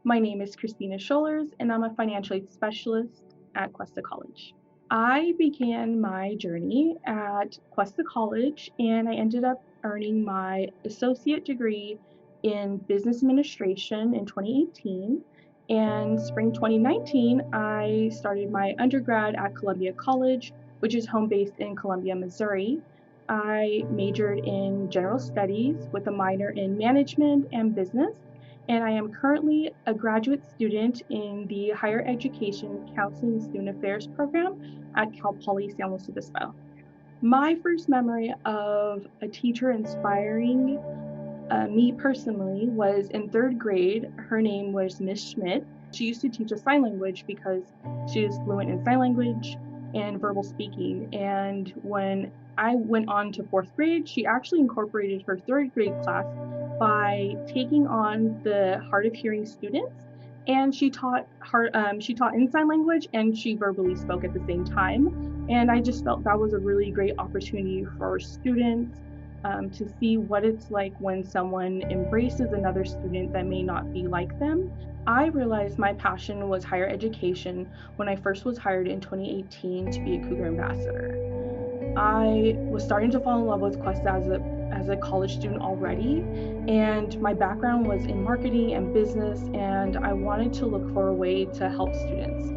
My name is Christina Schollers, and I'm a financial aid specialist at Cuesta College. I began my journey at Cuesta College, and I ended up earning my associate degree in business administration in 2018. And spring 2019, I started my undergrad at Columbia College, which is home based in Columbia, Missouri. I majored in general studies with a minor in management and business, and I am currently a graduate student in the Higher Education Counseling and Student Affairs program at Cal Poly San Luis Obispo. My first memory of a teacher inspiring me personally was in third grade. Her name was Miss Schmidt. She used to teach us sign language because she is fluent in sign language and verbal speaking. And when I went on to fourth grade, she actually incorporated her third grade class by taking on the hard of hearing students, and she taught in sign language and she verbally spoke at the same time. And I just felt that was a really great opportunity for students to see what it's like when someone embraces another student that may not be like them. I realized my passion was higher education when I first was hired in 2018 to be a Cougar Ambassador. I was starting to fall in love with Cuesta as a college student already, and my background was in marketing and business, and I wanted to look for a way to help students.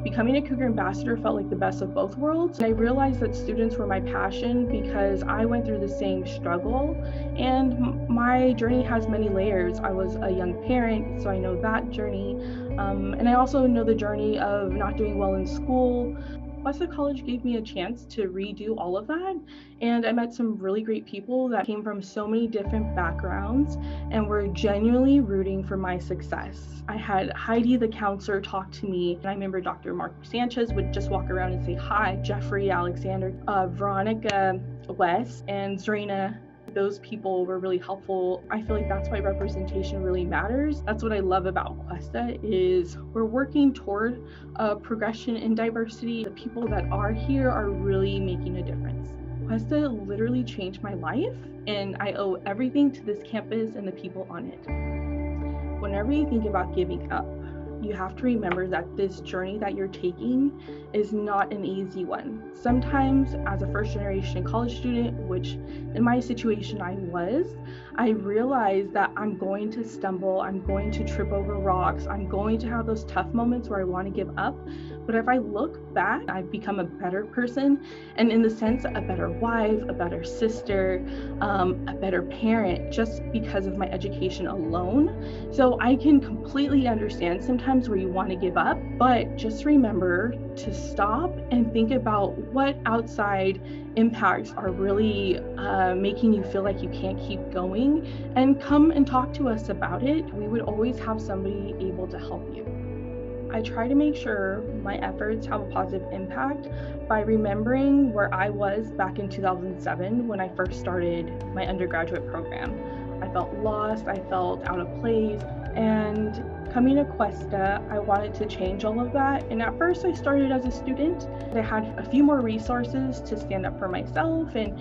Becoming a Cougar Ambassador felt like the best of both worlds. I realized that students were my passion because I went through the same struggle, and my journey has many layers. I was a young parent, so I know that journey, and I also know the journey of not doing well in school. Cuesta College gave me a chance to redo all of that, and I met some really great people that came from so many different backgrounds and were genuinely rooting for my success. I had Heidi, the counselor, talk to me, and I remember Dr. Mark Sanchez would just walk around and say hi. Jeffrey, Alexander, Veronica, Wes, and Zarina. Those people were really helpful. I feel like that's why representation really matters. That's what I love about Cuesta is we're working toward progression in diversity. The people that are here are really making a difference. Cuesta literally changed my life, and I owe everything to this campus and the people on it. Whenever you think about giving up, you have to remember that this journey that you're taking is not an easy one. Sometimes, as a first generation college student, which in my situation I realized that I'm going to stumble, I'm going to trip over rocks, I'm going to have those tough moments where I want to give up. But if I look back, I've become a better person, and in the sense, a better wife, a better sister, a better parent, just because of my education alone. So I can completely understand sometimes where you want to give up, but just remember to stop and think about what outside impacts are really making you feel like you can't keep going, and come and talk to us about it. We would always have somebody able to help you. I try to make sure my efforts have a positive impact by remembering where I was back in 2007 when I first started my undergraduate program. I felt lost, I felt out of place, and coming to Cuesta, I wanted to change all of that. And at first I started as a student. I had a few more resources to stand up for myself and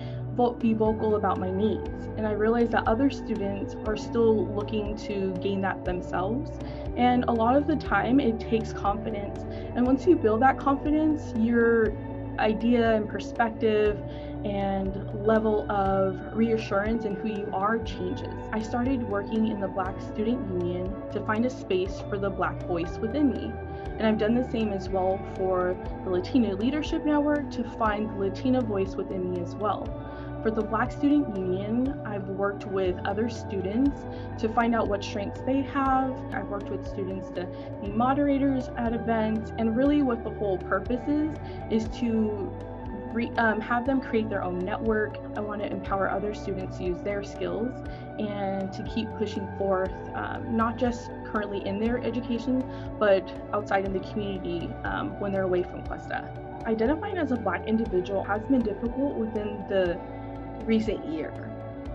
be vocal about my needs. And I realized that other students are still looking to gain that themselves. And a lot of the time it takes confidence. And once you build that confidence, your idea and perspective and level of reassurance in who you are changes. I started working in the Black Student Union to find a space for the Black voice within me. And I've done the same as well for the Latino Leadership Network to find the Latina voice within me as well. For the Black Student Union, I've worked with other students to find out what strengths they have. I've worked with students to be moderators at events, and really what the whole purpose is to have them create their own network. I want to empower other students to use their skills and to keep pushing forth, not just currently in their education, but outside in the community when they're away from Cuesta. Identifying as a Black individual has been difficult within the recent year.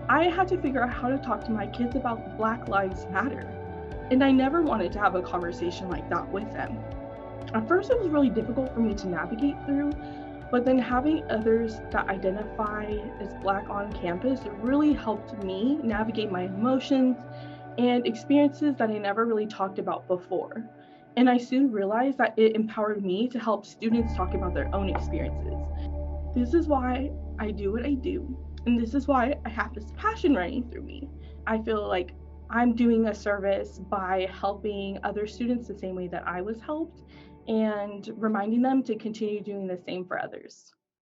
I had to figure out how to talk to my kids about Black Lives Matter, and I never wanted to have a conversation like that with them. At first, it was really difficult for me to navigate through, but then having others that identify as Black on campus really helped me navigate my emotions and experiences that I never really talked about before. And I soon realized that it empowered me to help students talk about their own experiences. This is why I do what I do, and this is why I have this passion running through me. I feel like I'm doing a service by helping other students the same way that I was helped and reminding them to continue doing the same for others.